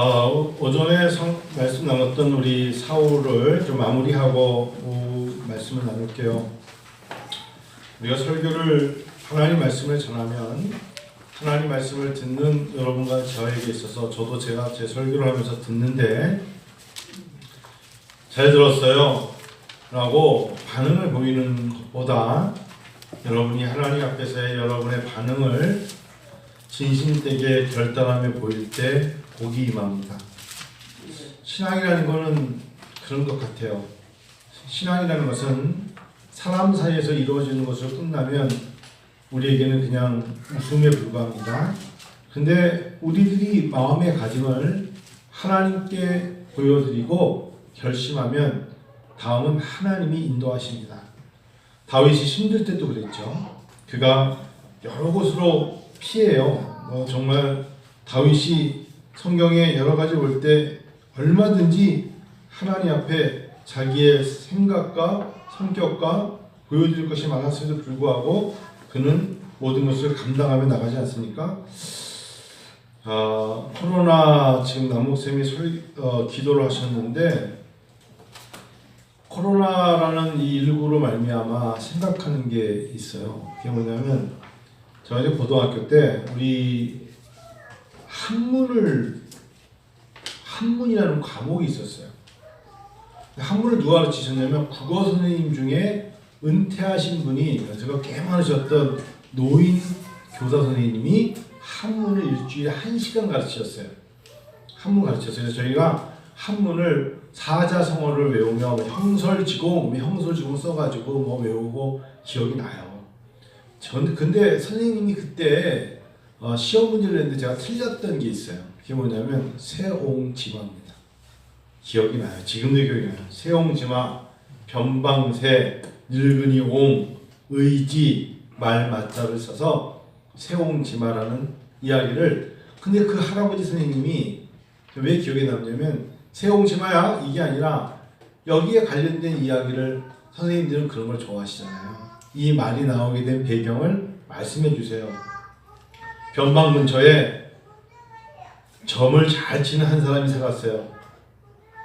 오전에 말씀 나눴던 우리 사울을 좀 마무리하고 말씀을 나눌게요. 우리가 설교를 하나님 말씀을 전하면 하나님 말씀을 듣는 여러분과 저에게 있어서 제가 제 설교를 하면서 듣는데 잘 들었어요 라고 반응을 보이는 것보다 여러분이 하나님 앞에서의 여러분의 반응을 진심되게 결단하며 보일 때 복이 임합니다. 신앙이라는 것은 그런 것 같아요. 신앙이라는 것은 사람 사이에서 이루어지는 것으로 끝나면 우리에게는 그냥 웃음에 불과합니다. 근데 우리들이 마음의 가짐을 하나님께 보여드리고 결심하면 다음은 하나님이 인도하십니다. 다윗이 힘들 때도 그랬죠. 그가 여러 곳으로 피해요. 정말 다윗이 성경에 여러 가지 볼 때 얼마든지 하나님 앞에 자기의 생각과 성격과 보여드릴 것이 많았음에도 불구하고 그는 모든 것을 감당하며 나가지 않습니까? 코로나 지금 남목쌤이 기도를 하셨는데 코로나라는 이 일구로 말미암아 생각하는 게 있어요. 그게 뭐냐면 저 이제 고등학교 때 우리 한문이라는 과목이 있었어요. 한문을 누가 가르치셨냐면 국어 선생님 중에 은퇴하신 분이 제가 꽤 많으셨던 노인 교사 선생님이 한문을 일주일에 1시간 가르치셨어요. 한문 가르쳤어요. 그래서 저희가 한문을 사자성어를 외우며 형설지공 써가지고 외우고 기억이 나요. 근데 선생님이 그때 시험 문제를 했는데 제가 틀렸던 게 있어요. 그게 뭐냐면 세옹지마입니다. 기억이 나요. 지금도 기억이 나요. 세옹지마, 변방세, 늙은이 옹, 의지, 말맞자를 써서 세옹지마라는 이야기를 근데 그 할아버지 선생님이 왜 기억에 남냐면 세옹지마야 이게 아니라 여기에 관련된 이야기를 선생님들은 그런 걸 좋아하시잖아요. 이 말이 나오게 된 배경을 말씀해 주세요. 변방 근처에 점을 잘 치는 한 사람이 살았어요.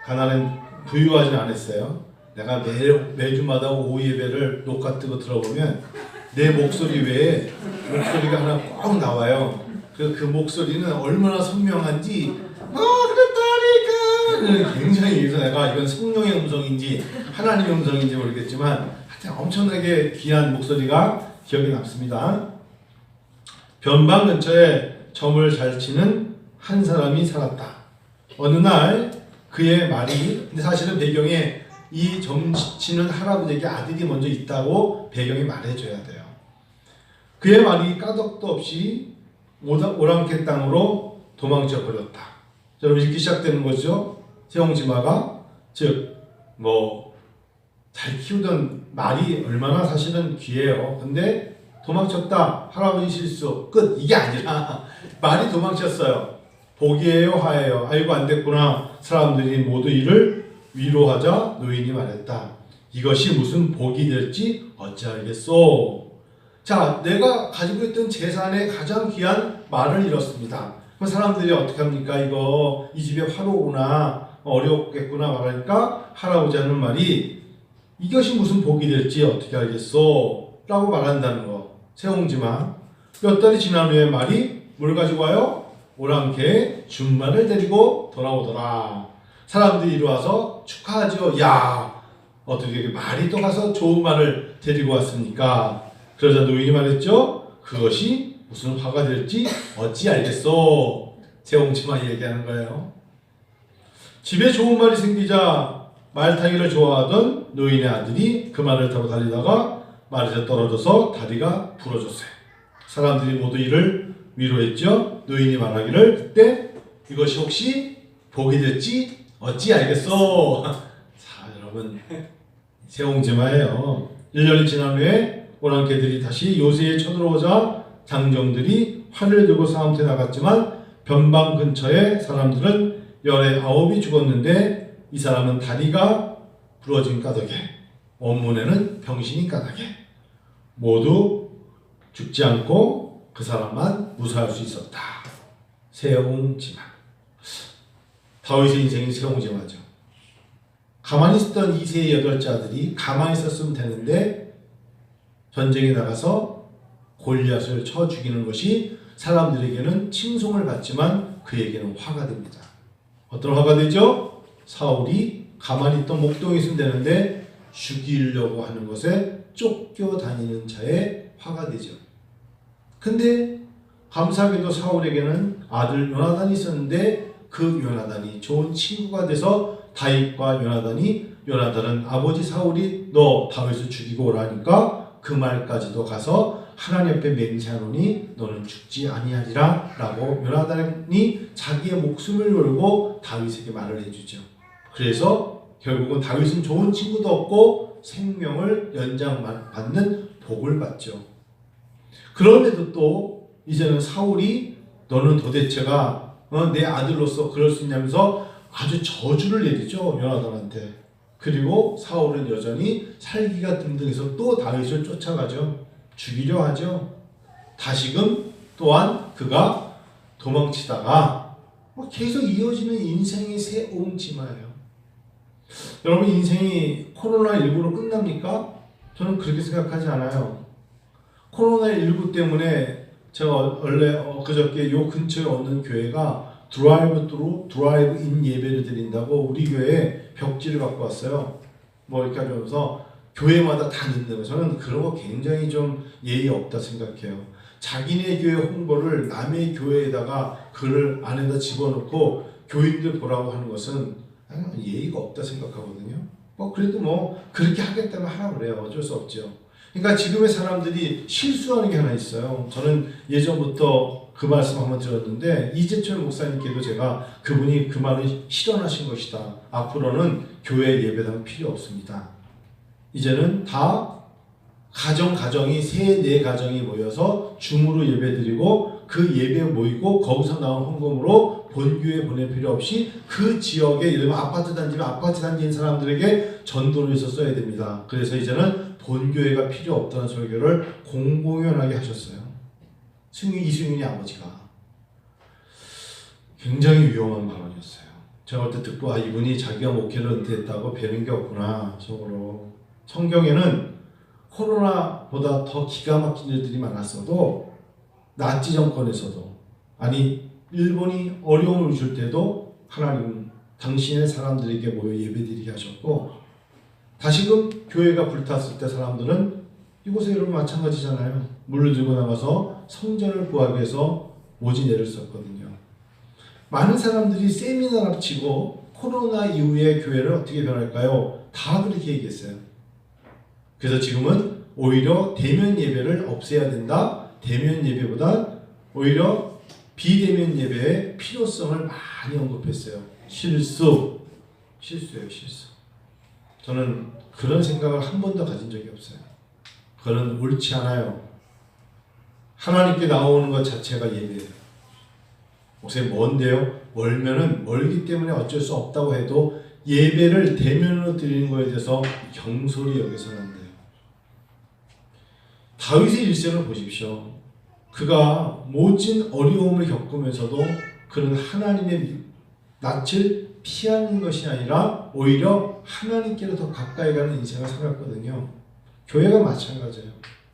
가난은 부유하진 않았어요. 내가 매주마다 오후 예배를 녹화 뜨고 들어보면 내 목소리 외에 목소리가 하나 꼭 나와요. 그 목소리는 얼마나 선명한지 그랬다니까 굉장히 그래서 내가 이건 성령의 음성인지 하나님의 음성인지 모르겠지만 하여튼 엄청나게 귀한 목소리가 기억에 남습니다. 변방 근처에 점을 잘 치는 한 사람이 살았다. 어느 날 그의 말이 근데 사실은 배경에 이 점 치는 할아버지에게 아들이 먼저 있다고 배경에 말해줘야 돼요. 그의 말이 까닭도 없이 오랑캐 땅으로 도망쳐 버렸다. 여러분 이렇게 시작되는 거죠. 세옹지마가 즉 잘 키우던 말이 얼마나 사실은 귀해요. 근데 도망쳤다. 할아버지 실수. 끝. 이게 아니라 말이 도망쳤어요. 복이에요, 하예요. 아이고 안 됐구나. 사람들이 모두 이를 위로하자 노인이 말했다. 이것이 무슨 복이 될지 어찌 알겠소. 자, 내가 가지고 있던 재산의 가장 귀한 말을 잃었습니다. 그럼 사람들이 어떻게 합니까? 이 집에 화로구나. 어렵겠구나 말하니까 할아버지 하는 말이 이것이 무슨 복이 될지 어떻게 알겠소? 라고 말한다는 거. 세옹지마. 몇 달이 지난 후에 말이 뭘 가지고 와요? 오랑캐의 준말을 데리고 돌아오더라. 사람들이 이리 와서 축하하죠. 야, 어떻게 말이 또 가서 좋은 말을 데리고 왔습니까? 그러자 노인이 말했죠. 그것이 무슨 화가 될지 어찌 알겠소. 세옹지마 얘기하는 거예요. 집에 좋은 말이 생기자 말 타기를 좋아하던 노인의 아들이 그 말을 타고 달리다가 말에서 떨어져서 다리가 부러졌어요. 사람들이 모두 이를 위로했죠. 노인이 말하기를 그때 이것이 혹시 복이 될지 어찌 알겠소. 자, 여러분 세옹지마예요. 1년이 지난 후에 오랑캐들이 다시 요새에 쳐들어오자 장정들이 활을 들고 싸움터에 나갔지만 변방 근처의 사람들은 열에 9이 죽었는데 이 사람은 다리가 부러진 까닭에 원문에는 병신인 까닭에 모두 죽지 않고 그 사람만 무사할 수 있었다. 세옹지마. 다윗의 인생이 세옹지마죠. 가만히 있었던 이세의 8째 아들이 가만히 있었으면 되는데 전쟁에 나가서 골리앗을 쳐 죽이는 것이 사람들에게는 칭송을 받지만 그에게는 화가 됩니다. 어떤 화가 되죠? 사울이 가만히 있던 목동에 있으면 되는데 죽이려고 하는 것에 쫓겨다니는 자에 화가 되죠. 근데 감사하게도 사울에게는 아들 요나단이 있었는데 그 요나단이 좋은 친구가 돼서 다윗과 요나단은 아버지 사울이 너 다윗을 죽이고 오라니까 그 말까지도 가서 하나님 앞에 맹세하노니 너는 죽지 아니하리라 라고 요나단이 자기의 목숨을 걸고 다윗에게 말을 해주죠. 그래서 결국은 다윗은 좋은 친구도 없고 생명을 연장받는 복을 받죠. 그런데도 또 이제는 사울이 너는 도대체가 내 아들로서 그럴 수 있냐면서 아주 저주를 내리죠. 요나단한테. 그리고 사울은 여전히 살기가 등등해서 또 다윗을 쫓아가죠. 죽이려 하죠. 다시금 또한 그가 도망치다가 계속 이어지는 인생의 새옹지마예요. 여러분 인생이 코로나19로 끝납니까? 저는 그렇게 생각하지 않아요. 코로나19 때문에 제가 원래 그저께 요 근처에 없는 교회가 드라이브 인 예배를 드린다고 우리 교회에 벽지를 갖고 왔어요. 이렇게 하면서 교회마다 다 넣는 거예요. 저는 그런 거 굉장히 좀 예의 없다 생각해요. 자기네 교회 홍보를 남의 교회에다가 글을 안에다 집어넣고 교인들 보라고 하는 것은 예의가 없다 생각하거든요. 그래도 그렇게 하겠다면 하라고 그래요. 어쩔 수 없죠. 그러니까 지금의 사람들이 실수하는 게 하나 있어요. 저는 예전부터 그 말씀 한번 들었는데 이재철 목사님께도 제가 그분이 그 말을 실현하신 것이다. 앞으로는 교회 예배당 필요 없습니다. 이제는 다 가정이 3-4가정이 모여서 줌으로 예배드리고 그 예배 모이고 거기서 나온 헌금으로 본교회 보낼 필요 없이 그 지역에 예를 들면 아파트 단지인 사람들에게 전도를 해서 써야 됩니다. 그래서 이제는 본교회가 필요 없다는 설교를 공공연하게 하셨어요. 이승윤이 아버지가. 굉장히 위험한 발언이었어요. 제가 그때 듣고 이분이 자기가 목회를 은퇴했다고 배는 게 없구나 속으로. 성경에는 코로나보다 더 기가 막힌 일들이 많았어도 나치 정권에서도 일본이 어려움을 줄 때도 하나님은 당신의 사람들에게 모여 예배드리게 하셨고 다시금 교회가 불탔을 때 사람들은 이곳에 여러분 마찬가지잖아요. 물을 들고 나가서 성전을 구하기 위해서 모진애를 썼거든요. 많은 사람들이 세미나를 치고 코로나 이후에 교회를 어떻게 변할까요? 다 그렇게 얘기했어요. 그래서 지금은 오히려 대면 예배를 없애야 된다. 대면 예배보다 오히려 비대면 예배의 필요성을 많이 언급했어요. 실수예요, 실수. 저는 그런 생각을 한 번도 가진 적이 없어요. 그건 옳지 않아요. 하나님께 나오는 것 자체가 예배예요. 목사님 뭔데요? 멀면은 멀기 때문에 어쩔 수 없다고 해도 예배를 대면으로 드리는 것에 대해서 경솔히 여기서는 안 돼요. 다윗의 일생을 보십시오. 그가 모진 어려움을 겪으면서도 그는 하나님의 낯을 피하는 것이 아니라 오히려 하나님께로 더 가까이 가는 인생을 살았거든요. 교회가 마찬가지예요.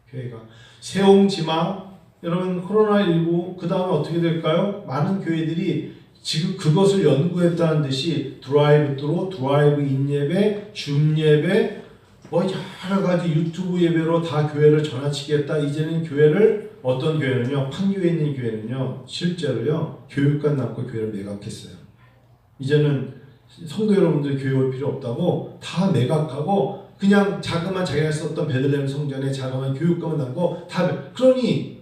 교회가 세옹지마. 여러분 코로나19 그 다음에 어떻게 될까요? 많은 교회들이 지금 그것을 연구했다는 듯이 드라이브 인 예배, 줌 예배, 여러 가지 유튜브 예배로 다 교회를 전환시키겠다. 이제는 교회를 어떤 교회는요, 판교에 있는 교회는요, 실제로요 교육관 남고 교회를 매각했어요. 이제는 성도 여러분들 교회 올 필요 없다고 다 매각하고 그냥 자그만 자기가 썼던 베들레헴 성전에 자그만 교육관을 남고 그러니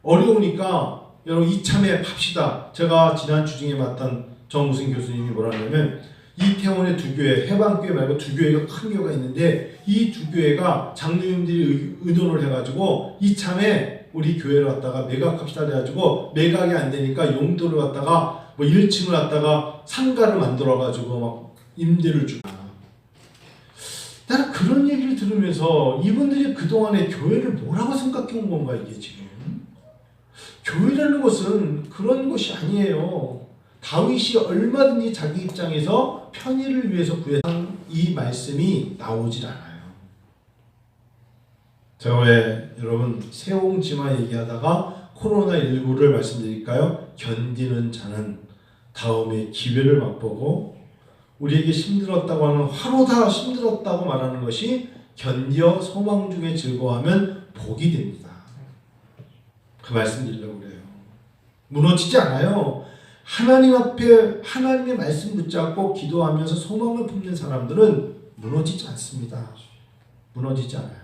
어려우니까 여러분 이참에 합시다. 제가 지난 주중에 맡은 정무승 교수님이 뭐라 하냐면 이태원에 2교회, 해방교회 말고 2교회가 큰 교회가 있는데 이 2교회가 장로님들이 의논을 해가지고 이참에 우리 교회를 갖다가 매각합시다 해가지고 매각이 안 되니까 용도를 갖다가 1층을 갖다가 상가를 만들어가지고 막 임대를 주고. 나는 그런 얘기를 들으면서 이분들이 그동안에 교회를 뭐라고 생각해 온 건가 이게 지금. 교회라는 것은 그런 것이 아니에요. 다윗이 얼마든지 자기 입장에서 편의를 위해서 구했던 이 말씀이 나오질 않아요. 제가 왜 여러분 세옹지마 얘기하다가 코로나19를 말씀드릴까요? 견디는 자는 다음에 기회를 맛보고, 우리에게 힘들었다고 하는 화로다 힘들었다고 말하는 것이 견디어 소망 중에 즐거워하면 복이 됩니다. 그 말씀 드리려고 그래요. 무너지지 않아요. 하나님 앞에 하나님의 말씀 붙잡고 기도하면서 소망을 품는 사람들은 무너지지 않습니다. 무너지지 않아요.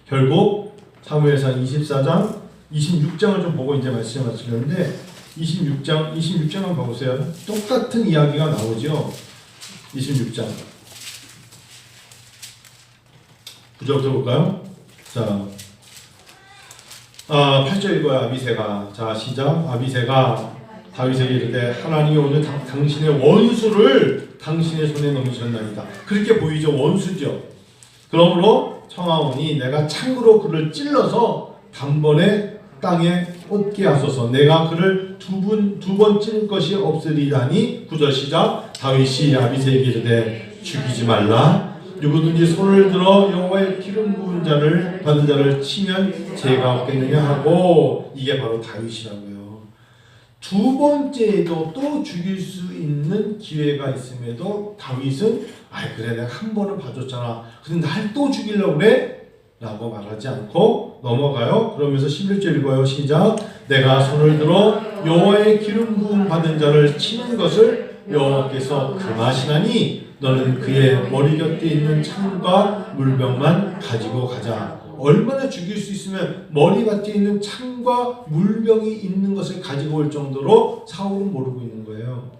결국 사무엘상 24장 26장을 좀 보고 이제 말씀을 마치려는데, 26장 한번 봐보세요. 똑같은 이야기가 나오죠. 26장 9절부터 볼까요? 자, 8절 읽어요. 아비새가, 자 시작. 아비새가 다윗에게 이르되 하나님이 오늘 당신의 원수를 당신의 손에 넘기셨나이다. 그렇게 보이죠. 원수죠. 그러므로 청하오니 내가 창으로 그를 찔러서 단번에 땅에 꽂게 하소서. 내가 그를 두 번 찌를 것이 없으리라니. 9절 시작. 다윗이 아비새에게 이르되 죽이지 말라. 누구든지 손을 들어 여호와의 기름 부은 자를 받은 자를 치면 죄가 없겠느냐 하고. 이게 바로 다윗이라고요. 두 번째에도 또 죽일 수 있는 기회가 있음에도 다윗은 그래 내가 한 번은 봐줬잖아. 근데 날 또 죽이려고 그래? 라고 말하지 않고 넘어가요. 그러면서 11절 읽어요. 시작. 내가 손을 들어 여호와의 기름 부음 받은 자를 치는 것을 여호와께서 금하시나니 너는 그의 머리 곁에 있는 창과 물병만 가지고 가자. 얼마나 죽일 수 있으면 머리 곁에 있는 창과 물병이 있는 것을 가지고 올 정도로 사울은 모르고 있는 거예요.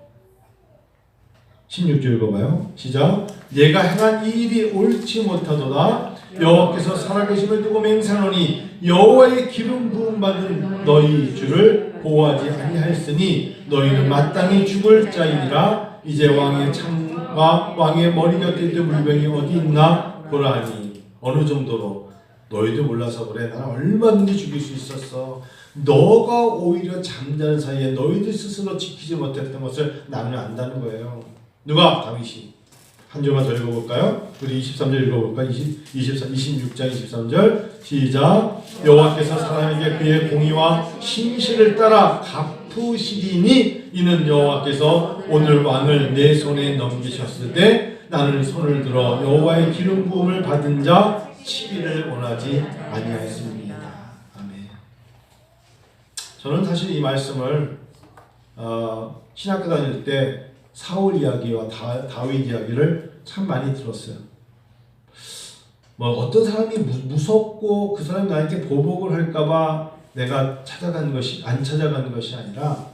16절 읽어봐요. 시작. 내가 행한 이 일이 옳지 못하도다. 여호와께서 살아계심을 두고 맹세하노니 여호와의 기름 부음 받은 너희 주를 보호하지 아니하였으니 너희는 마땅히 죽을 자이니라. 이제 왕의 창과 왕의 머리 곁에 있는 물병이 어디 있나 보라니. 어느 정도로 너희도 몰라서 그래. 나는 얼마든지 죽일 수 있었어. 너가 오히려 잠자는 사이에 너희들 스스로 지키지 못했던 것을 나는 안다는 거예요. 누가? 다윗이. 한 줄만 더 읽어볼까요? 우리 23절 읽어볼까요? 26장 23절 시작. 여호와께서 사람에게 그의 공의와 신실을 따라 갚으시리니 이는 여호와께서 오늘 왕을 내 손에 넘기셨을 때 나는 손을 들어 여호와의 기름 부음을 받은 자 치기를 원하지 아니하였습니다. 아멘. 저는 사실 이 말씀을 신학교 다닐 때 사울 이야기와 다윗 이야기를 참 많이 들었어요. 어떤 사람이 무섭고 그 사람이 나한테 보복을 할까봐 내가 안 찾아가는 것이 아니라,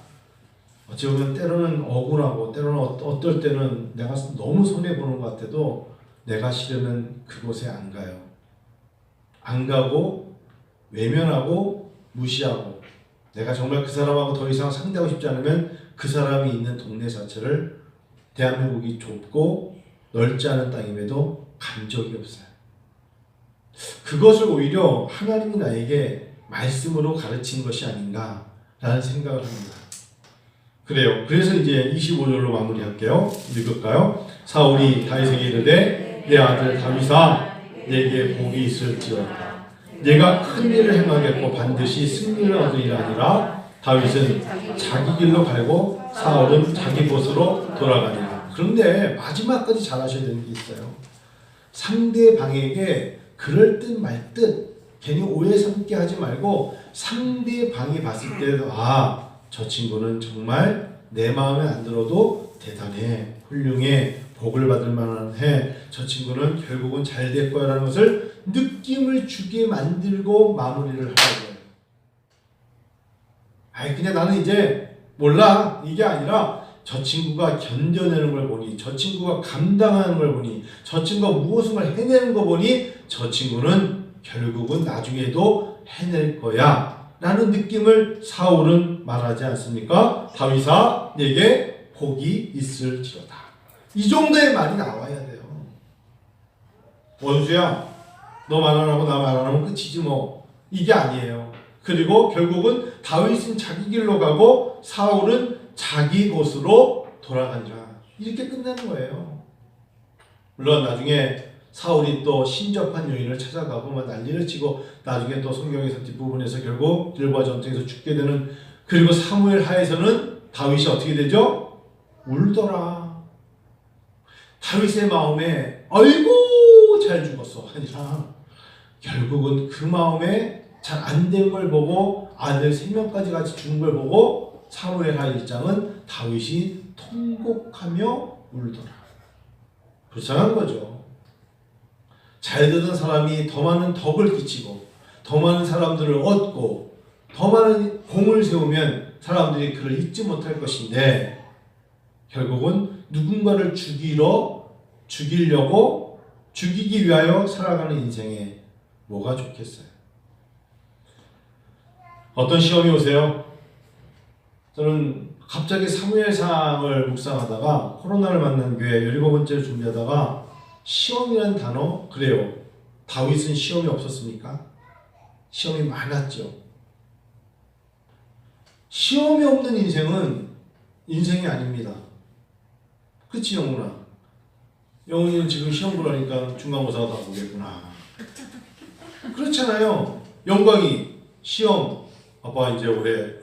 어찌 보면 때로는 억울하고 때로는 어떨 때는 내가 너무 손해보는 것 같아도 내가 싫으면 그곳에 안 가요. 안 가고 외면하고 무시하고, 내가 정말 그 사람하고 더 이상 상대하고 싶지 않으면 그 사람이 있는 동네 자체를, 대한민국이 좁고 넓지 않은 땅임에도 간 적이 없어요. 그것을 오히려 하나님이 나에게 말씀으로 가르친 것이 아닌가라는 생각을 합니다. 그래요. 그래서 이제 25절로 마무리할게요. 읽을까요? 사울이 다윗에게 이르되 내 아들 다윗아 내게 복이 있을지어다. 내가 큰 일을 행하겠고 반드시 승리를 얻으리라 하니라. 다윗은 자기 길로 갈고 사울은 자기 곳으로 돌아가니라. 그런데 마지막까지 잘 하셔야 되는 게 있어요. 상대방에게 그럴 듯 말 듯 괜히 오해 삼게 하지 말고, 상대방이 봤을 때도 저 친구는 정말 내 마음에 안 들어도 대단해, 훌륭해, 복을 받을 만해, 저 친구는 결국은 잘 될 거야 라는 것을 느낌을 주게 만들고 마무리를 하라고요. 그냥 나는 이제 몰라 이게 아니라, 저 친구가 견뎌내는 걸 보니, 저 친구가 감당하는 걸 보니, 저 친구가 무엇을 해내는 거 보니 저 친구는 결국은 나중에도 해낼 거야 라는 느낌을 사울은 말하지 않습니까? 다윗아 내게 복이 있을지어다. 이 정도의 말이 나와야 돼요. 원수야 너 말 안 하고 나 말 안 하면 끝이지 뭐. 이게 아니에요. 그리고 결국은 다윗은 자기 길로 가고 사울은 자기 곳으로 돌아간다. 이렇게 끝나는 거예요. 물론 나중에 사울이 또 신접한 여인을 찾아가고 막 난리를 치고 나중에 또 성경에서 뒷부분에서 결국 길보아 전쟁에서 죽게 되는, 그리고 사무엘 하에서는 다윗이 어떻게 되죠? 울더라. 다윗의 마음에 아이고 잘 죽었어 아니라 결국은 그 마음에 잘 안 된 걸 보고 아들 3명까지 같이 죽은 걸 보고 사무엘 하 1장은 다윗이 통곡하며 울더라. 불쌍한 거죠. 잘 되던 사람이 더 많은 덕을 끼치고 더 많은 사람들을 얻고 더 많은 공을 세우면 사람들이 그를 잊지 못할 것인데 결국은 누군가를 죽이려고 죽이기 위하여 살아가는 인생에 뭐가 좋겠어요? 어떤 시험이 오세요? 저는 갑자기 사무엘상을 묵상하다가 코로나를 만난 교회 17번째를 준비하다가 시험이라는 단어, 그래요. 다윗은 시험이 없었습니까? 시험이 많았죠. 시험이 없는 인생은 인생이 아닙니다. 그치 영훈아? 영훈이는 지금 시험 보라니까 중간고사가 다 보겠구나. 그렇잖아요. 영광이 시험, 아빠 이제 올해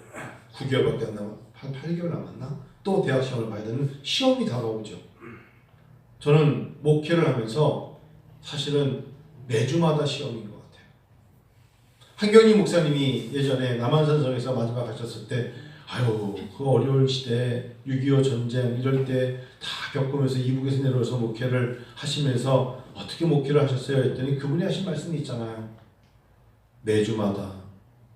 9개월밖에 안 남았, 한 8개월 남았나? 또 대학 시험을 봐야 되는 시험이 다가오죠. 저는 목회를 하면서 사실은 매주마다 시험인 것 같아요. 한경희 목사님이 예전에 남한산성에서 마지막 하셨을 때 아유 그 어려운 시대 6.25 전쟁 이럴 때 다 겪으면서 이북에서 내려와서 목회를 하시면서 어떻게 목회를 하셨어요? 했더니 그분이 하신 말씀이 있잖아요. 매주마다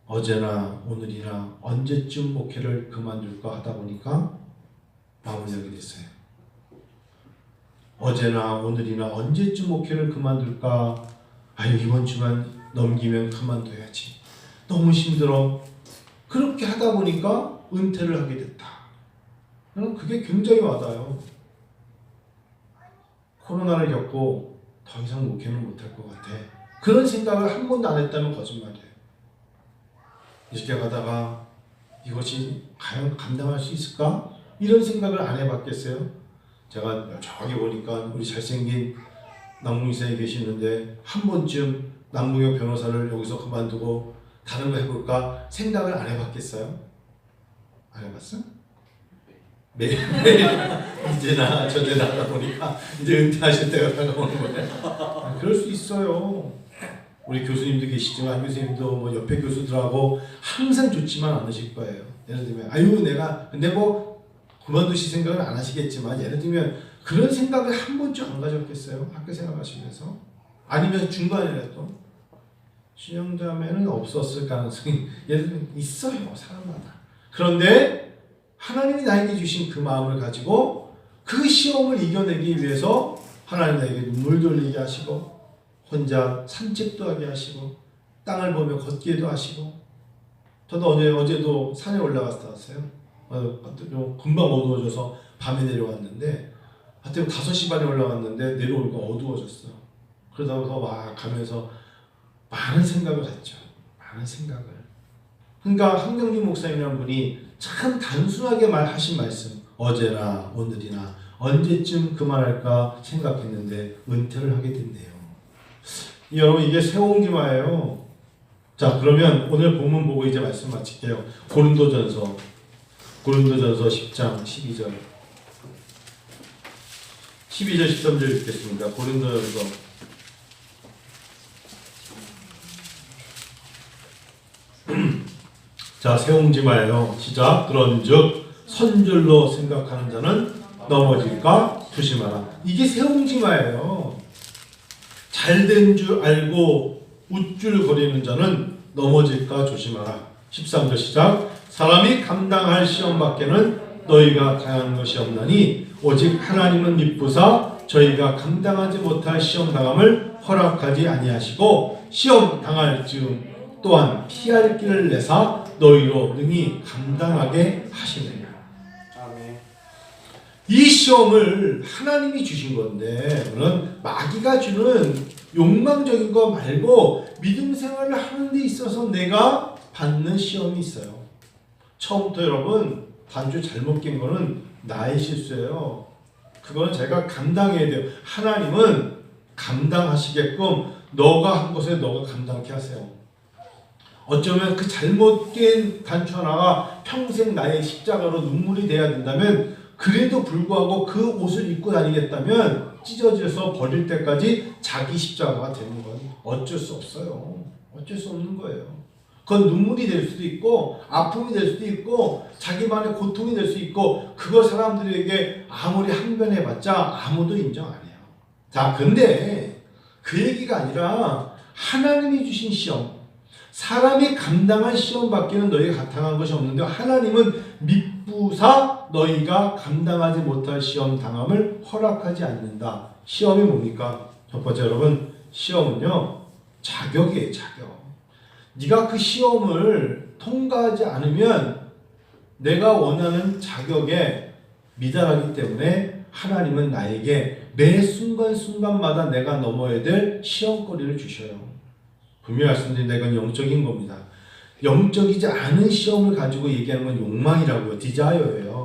어제나 오늘이나 언제쯤 목회를 그만둘까 하다 보니까 마무리하게 됐어요. 어제나 오늘이나 언제쯤 목회를 그만둘까? 아유 이번 주만 넘기면 그만둬야지. 너무 힘들어. 그렇게 하다 보니까 은퇴를 하게 됐다. 저는 그게 굉장히 와닿아요. 코로나를 겪고 더 이상 목회는 못할 것 같아. 그런 생각을 한 번도 안 했다면 거짓말이에요. 이렇게 가다가 이것이 과연 감당할 수 있을까? 이런 생각을 안 해봤겠어요? 제가 저기 보니까 우리 잘생긴 남궁이사에 계시는데 한 번쯤 남궁혁 변호사를 여기서 그만두고 다른 거 해볼까 생각을 안 해봤겠어요? 안 해봤어? 매일 이제나 저제나 하다 보니까 이제 은퇴하실 때가 다가오는 거예요. 그럴 수 있어요. 우리 교수님도 계시지만 교수님도 뭐 옆에 교수들하고 항상 좋지만 않으실 거예요. 예를 들면 아유 내가 근데 뭐 그만두실 생각은 안 하시겠지만 예를 들면 그런 생각을 한 번쯤 안 가졌겠어요? 학교 생활하시면서 아니면 중간이라도 신영자매는 없었을 가능성이 예를 들면 있어요. 사람마다. 그런데 하나님이 나에게 주신 그 마음을 가지고 그 시험을 이겨내기 위해서 하나님 나에게 눈물 돌리게 하시고 혼자 산책도 하게 하시고 땅을 보며 걷기도 하시고 저도 어제도 산에 올라갔다 왔어요. 금방 어두워져서 밤에 내려왔는데 하여튼 5시 반에 올라갔는데 내려오니까 어두워졌어. 그러다가 막 가면서 많은 생각을 했죠. 많은 생각을. 그러니까 한경준 목사님이라는 분이 참 단순하게 하신 말씀 어제나 오늘이나 언제쯤 그만할까 생각했는데 은퇴를 하게 됐네요. 여러분 이게 세옹지마예요. 자 그러면 오늘 본문 보고 이제 말씀 마칠게요. 고린도전서 10장 12절 13절 읽겠습니다. 고린도전서 자 세옹지마예요. 시작. 그런즉 선줄로 생각하는 자는 넘어질까 조심하라. 이게 세옹지마예요. 잘된 줄 알고 우쭐거리는 자는 넘어질까 조심하라. 13절 시작. 사람이 감당할 시험밖에는 너희가 당한 것이 없나니 오직 하나님은 미쁘사 저희가 감당하지 못할 시험 당함을 허락하지 아니하시고 시험 당할 즈음 또한 피할 길을 내사 너희로 능히 감당하게 하시느니라. 아멘. 이 시험을 하나님이 주신 건데 물론 마귀가 주는 욕망적인 거 말고 믿음 생활을 하는 데 있어서 내가 받는 시험이 있어요. 처음부터 여러분 반주 잘못 낀 거는 나의 실수예요. 그거는 제가 감당해야 돼요. 하나님은 감당하시게끔 너가 한 것에 너가 감당케 하세요. 어쩌면 그 잘못 낀 단추 하나가 평생 나의 십자가로 눈물이 돼야 된다면, 그래도 불구하고 그 옷을 입고 다니겠다면 찢어져서 버릴 때까지 자기 십자가가 되는 건 어쩔 수 없어요. 어쩔 수 없는 거예요. 그건 눈물이 될 수도 있고 아픔이 될 수도 있고 자기만의 고통이 될 수 있고, 그걸 사람들에게 아무리 항변해봤자 아무도 인정 안 해요. 자, 근데 그 얘기가 아니라 하나님이 주신 시험, 사람이 감당한 시험밖에는 너희가 감당한 것이 없는데, 하나님은 미쁘사 너희가 감당하지 못할 시험 당함을 허락하지 않는다. 시험이 뭡니까? 첫 번째, 여러분, 시험은요 자격이에요. 자격. 네가 그 시험을 통과하지 않으면 내가 원하는 자격에 미달하기 때문에 하나님은 나에게 매 순간순간마다 내가 넘어야 될 시험거리를 주셔요. 분명히 말씀드린다, 이건 영적인 겁니다. 영적이지 않은 시험을 가지고 얘기하는 건 욕망이라고요. 디자이어예요.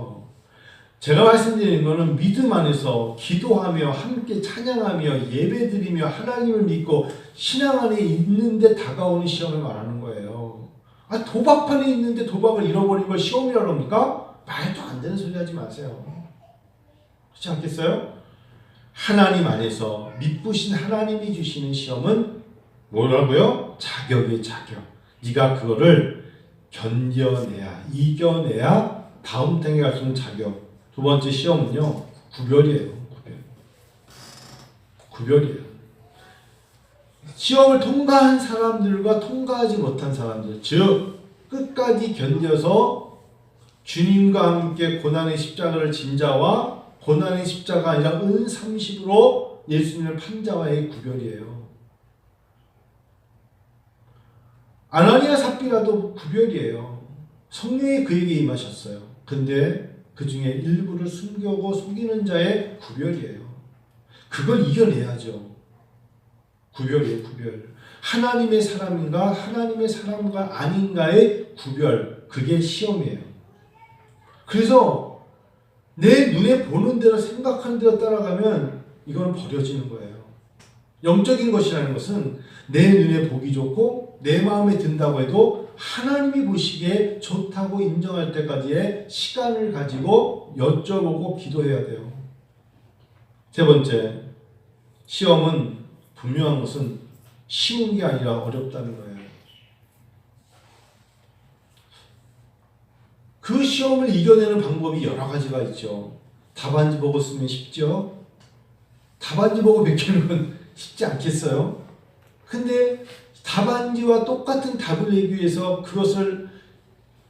제가 말씀드리는 것은 믿음 안에서 기도하며 함께 찬양하며 예배드리며 하나님을 믿고 신앙 안에 있는데 다가오는 시험을 말하는 거예요. 아, 도박판에 있는데 도박을 잃어버린 걸 시험이라고 합니까? 말도 안 되는 소리 하지 마세요. 그렇지 않겠어요? 하나님 안에서 미쁘신 하나님이 주시는 시험은 뭐라고요? 자격이에요. 자격. 네가 그거를 견뎌내야, 이겨내야 다음 단계 갈 수 있는 자격. 두 번째 시험은요, 구별이에요. 구별이에요. 시험을 통과한 사람들과 통과하지 못한 사람들, 즉 끝까지 견뎌서 주님과 함께 고난의 십자가를 진 자와 고난의 십자가 아니라 은 30으로 예수님을 판 자와의 구별이에요. 아나니아 삽비라도 구별이에요. 성령이 그에게 임하셨어요. 근데 그 중에 일부를 숨겨고 속이는 자의 구별이에요. 그걸 이겨내야죠. 구별이에요. 구별. 하나님의 사람인가 하나님의 사람과 아닌가의 구별. 그게 시험이에요. 그래서 내 눈에 보는 대로 생각하는 대로 따라가면 이건 버려지는 거예요. 영적인 것이라는 것은 내 눈에 보기 좋고 내 마음에 든다고 해도 하나님이 보시기에 좋다고 인정할 때까지의 시간을 가지고 여쭤보고 기도해야 돼요. 세 번째, 시험은 분명한 것은 쉬운 게 아니라 어렵다는 거예요. 그 시험을 이겨내는 방법이 여러 가지가 있죠. 답안지 보고 쓰면 쉽죠. 답안지 보고 베끼는 건 쉽지 않겠어요? 근데 답안지와 똑같은 답을 내기 위해서 그것을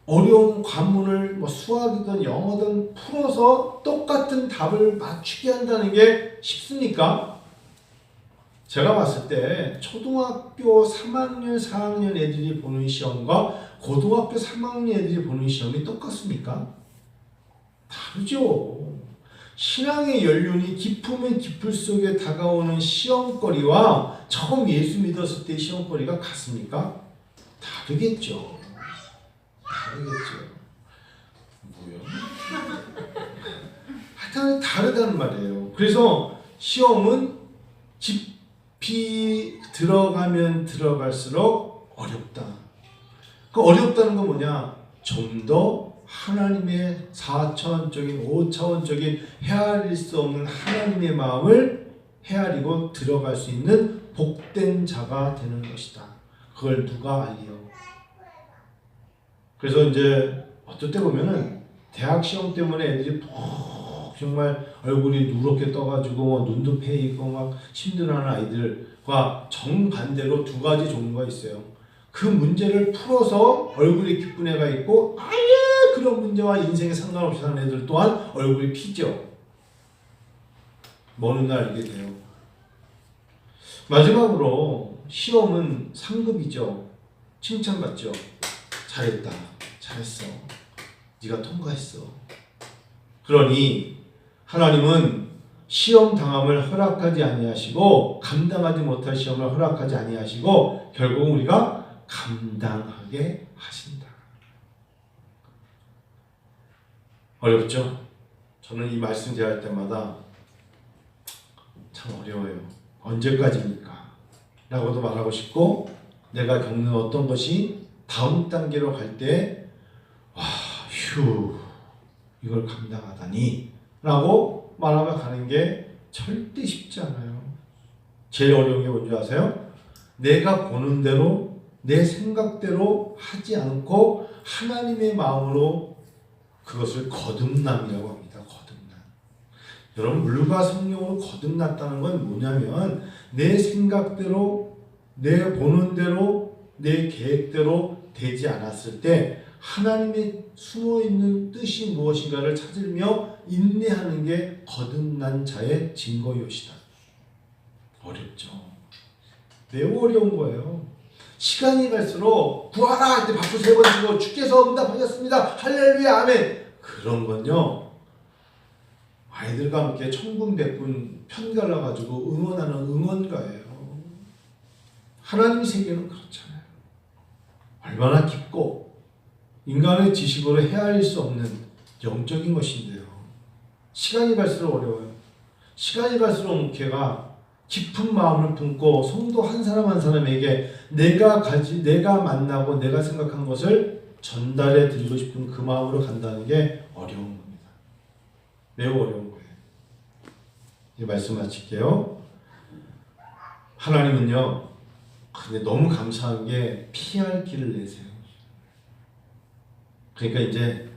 어려운 관문을 수학이든 영어든 풀어서 똑같은 답을 맞추게 한다는 게 쉽습니까? 제가 봤을 때 초등학교 3학년, 4학년 애들이 보는 시험과 고등학교 3학년 애들이 보는 시험이 똑같습니까? 다르죠. 신앙의 연륜이 깊으면 깊을 속에 다가오는 시험거리와 처음 예수 믿었을 때의 시험거리가 같습니까? 다르겠죠. 다르겠죠. 뭐요? 하여튼 다르다는 말이에요. 그래서 시험은 깊이 들어가면 들어갈수록 어렵다. 그 어렵다는 건 뭐냐? 좀 더 하나님의 4차원적인 5차원적인 헤아릴 수 없는 하나님의 마음을 헤아리고 들어갈 수 있는 복된 자가 되는 것이다. 그걸 누가 알리요? 그래서 이제 어떨 때 보면은 대학 시험 때문에 애들이 정말 얼굴이 누렇게 떠가지고 눈도 패이고 막 힘들어하는 아이들과 정반대로 두 가지 종류가 있어요. 그 문제를 풀어서 얼굴이 기쁜 애가 있고 아예 그런 문제와 인생에 상관없이 사는 애들 또한 얼굴이 피죠. 먼 날 알게 돼요. 마지막으로 시험은 상급이죠. 칭찬받죠. 잘했다. 잘했어. 네가 통과했어. 그러니 하나님은 시험 당함을 허락하지 아니하시고 감당하지 못할 시험을 허락하지 아니하시고 결국 우리가 감당하게 하신다. 어렵죠? 저는 이 말씀 제할 때마다 참 어려워요. 언제까지입니까? 라고도 말하고 싶고, 내가 겪는 어떤 것이 다음 단계로 갈 때 휴, 이걸 감당하다니 라고 말하며 가는 게 절대 쉽지 않아요. 제일 어려운 게 뭔지 아세요? 내가 보는 대로 내 생각대로 하지 않고 하나님의 마음으로 그것을 거듭남이라고 합니다. 거듭남. 여러분, 물과 성령으로 거듭났다는 건 뭐냐면 내 생각대로, 내 보는 대로, 내 계획대로 되지 않았을 때 하나님의 숨어있는 뜻이 무엇인가를 찾으며 인내하는 게 거듭난 자의 증거요시다. 어렵죠. 매우 어려운 거예요. 시간이 갈수록 구하라 할 때 박수 3번 치고 주께서 응답하셨습니다. 할렐루야 아멘. 그런 건요, 아이들과 함께 천군백군 편갈라가지고 응원하는 응원가예요. 하나님 세계는 그렇잖아요. 얼마나 깊고 인간의 지식으로 헤아릴 수 없는 영적인 것인데요. 시간이 갈수록 어려워요. 시간이 갈수록 목회가 깊은 마음을 품고 성도 한 사람 한 사람에게 내가 만나고 내가 생각한 것을 전달해 드리고 싶은 그 마음으로 간다는 게 어려운 겁니다. 매우 어려운 거예요. 이 말씀 마칠게요. 하나님은요, 근데 너무 감사한 게 피할 길을 내세요. 그러니까 이제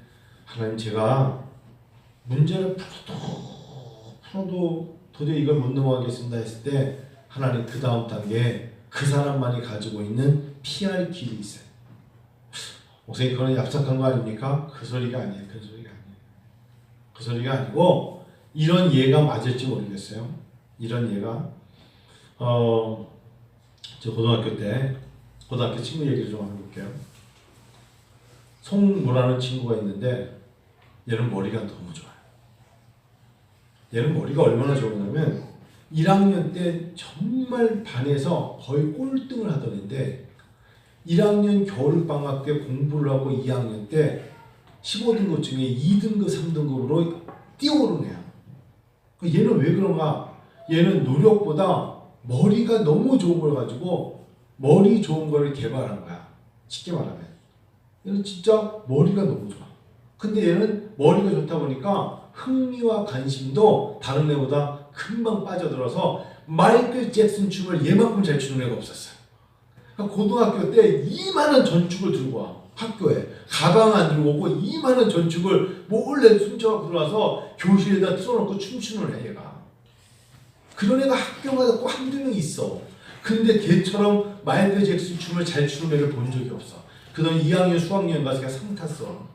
하나님, 제가 문제를 풀어도 도저히 이걸 못 넘어가겠습니다 했을 때 하나님 그 다음 단계에 그 사람만이 가지고 있는 피할 길이 있어요. 목사님, 그건 얍삭한 거 아닙니까? 그 소리가 아니에요. 그 소리가 아니에요. 그 소리가 아니고, 이런 예가 맞을지 모르겠어요. 이런 예가 저 고등학교 친구 얘기를 좀 해볼게요. 송무라는 친구가 있는데 얘는 머리가 너무 좋아요. 얘는 머리가 얼마나 좋으냐면 1학년 때 정말 반에서 거의 꼴등을 하던 애인데 1학년 겨울방학 때 공부를 하고 2학년 때 15등급 중에 2등급, 3등급으로 뛰어오른 애야. 얘는 왜 그런가? 얘는 노력보다 머리가 너무 좋은 걸 가지고 머리 좋은 걸 개발한 거야. 쉽게 말하면. 얘는 진짜 머리가 너무 좋아. 근데 얘는 머리가 좋다 보니까 흥미와 관심도 다른 애보다 금방 빠져들어서 마이클 잭슨 춤을 얘만큼 잘 추는 애가 없었어요. 그러니까 고등학교 때 이만한 전축을 들고 와. 학교에 가방 안 들고 오고 이만한 전축을 몰래 숨겨갖고 들어와서 교실에다 틀어놓고 춤추는 애, 얘가. 그런 애가 학교마다 꼭 한두 명 있어. 근데 걔처럼 마이클 잭슨 춤을 잘 추는 애를 본 적이 없어. 그다음 2학년 수학여행 가서 걔가 상 탔어.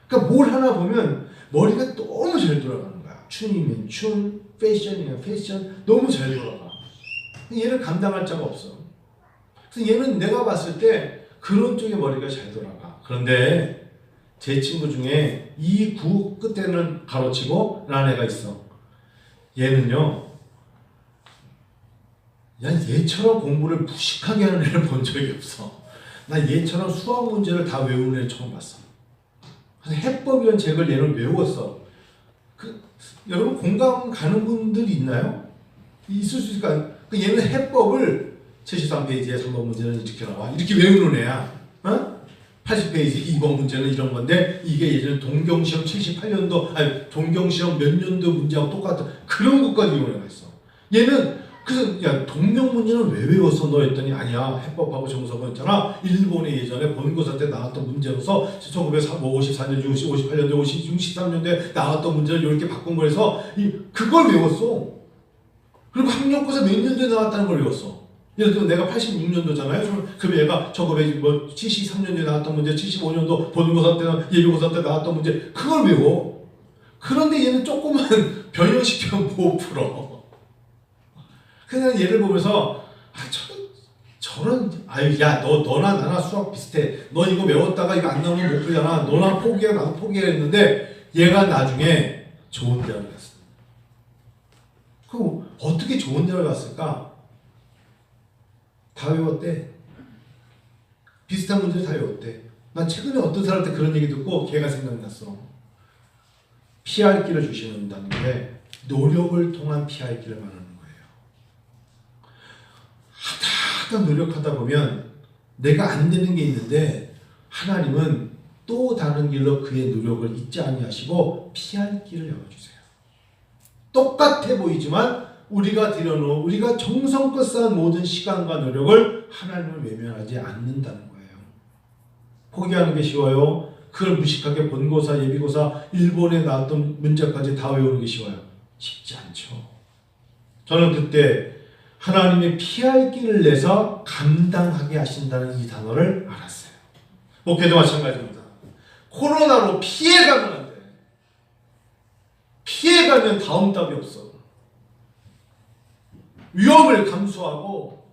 그러니까 뭘 하나 보면 머리가 너무 잘 돌아가는 거야. 춤이면 춤, 패션이면 패션, 너무 잘 돌아가. 얘를 감당할 자가 없어. 그래서 얘는 내가 봤을 때 그런 쪽에 머리가 잘 돌아가. 그런데 제 친구 중에 이 구 끝에는 가로치고 라는 애가 있어. 얘는요, 얘처럼 공부를 무식하게 하는 애를 본 적이 없어. 나 얘처럼 수학 문제를 다 외우는 애 처음 봤어. 그래서 해법이라는 책을 얘는 외웠어. 여러분 공감 가는 분들이 있나요? 있을 수 있을까요? 얘는 해법을 73페이지에 3번 문제는 이렇게 나와. 이렇게 외우는 애야. 80페이지 2번 문제는 이런 건데 이게 예전에 동경시험 78년도 아니 동경시험 몇 년도 문제하고 똑같은 그런 것까지 외우는 애가 있어. 얘는 그래서 야 동명 문제는 왜 외웠어 너 했더니 아니야 해법하고 정석은 있잖아 일본에 예전에 본고사 때 나왔던 문제로서 1954년, 58년대, 63년대 나왔던 문제를 이렇게 바꾼 거라서 그걸 외웠어. 그리고 학력고사 몇 년도에 나왔다는 걸 외웠어. 예를 들면 내가 86년도잖아요. 그럼 얘가 1973년도에 나왔던 문제, 75년도 본고사 때나 예비고사 때 나왔던 문제 그걸 외워. 그런데 얘는 조금만 변형시키면 못 풀어. 그냥 얘를 보면서 너나 나나 수학 비슷해. 너 이거 외웠다가 이거 안 나오면 못 풀잖아. 너나 포기해 나도 포기해 했는데 얘가 나중에 좋은 대학을 갔어. 그럼 어떻게 좋은 대학을 갔을까? 다 외웠대. 비슷한 문제 다 외웠대. 난 최근에 어떤 사람한테 그런 얘기 듣고 걔가 생각났어. 피할 길을 주시는다는데 노력을 통한 피할 길을 말하는 거예요. 하다 노력하다 보면 내가 안 되는 게 있는데 하나님은 또 다른 길로 그의 노력을 잊지 아니하시고 피할 길을 열어주세요. 똑같아 보이지만 우리가 들여놓은 우리가 정성껏 쌓은 모든 시간과 노력을 하나님을 외면하지 않는다는 거예요. 포기하는 게 쉬워요? 그걸 무식하게 본고사, 예비고사, 일본에 나왔던 문제까지 다 외우는 게 쉬워요? 쉽지 않죠. 저는 그때 하나님의 피할 길을 내서 감당하게 하신다는 이 단어를 알았어요. 목회도 마찬가지입니다. 코로나로 피해가면 안 돼. 피해가면 다음 답이 없어. 위험을 감수하고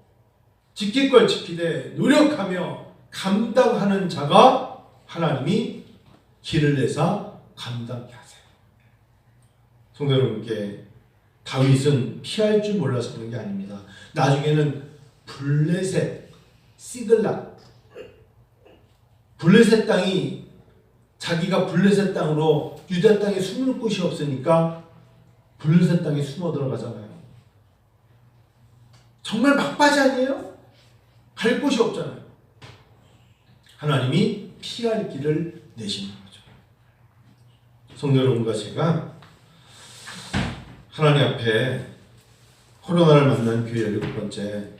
지킬 걸 지키되 노력하며 감당하는 자가 하나님이 길을 내서 감당케 하세요. 성도 여러분께 다윗은 피할 줄 몰라서 그런 게 아닙니다. 나중에는 블레셋, 시글락, 블레셋 땅이 자기가 블레셋 땅으로 유다 땅에 숨을 곳이 없으니까 블레셋 땅에 숨어 들어가잖아요. 정말 막바지 아니에요? 갈 곳이 없잖아요. 하나님이 피할 길을 내시는 거죠. 성도 여러분과 제가 하나님 앞에 코로나를 만난 교회 7번째,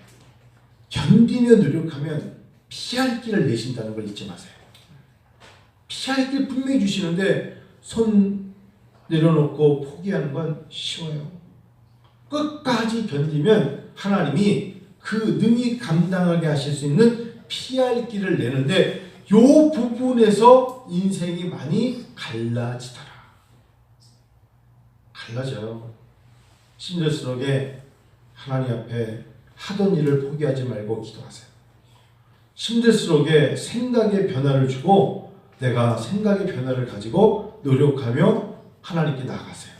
견디며 노력하면 피할 길을 내신다는 걸 잊지 마세요. 피할 길 분명히 주시는데 손 내려놓고 포기하는 건 쉬워요. 끝까지 견디면 하나님이 그 능히 감당하게 하실 수 있는 피할 길을 내는데 이 부분에서 인생이 많이 갈라지더라. 갈라져요. 힘들수록에 하나님 앞에 하던 일을 포기하지 말고 기도하세요. 힘들수록에 생각의 변화를 주고 내가 생각의 변화를 가지고 노력하며 하나님께 나아가세요.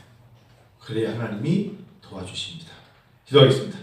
그래야 하나님이 도와주십니다. 기도하겠습니다.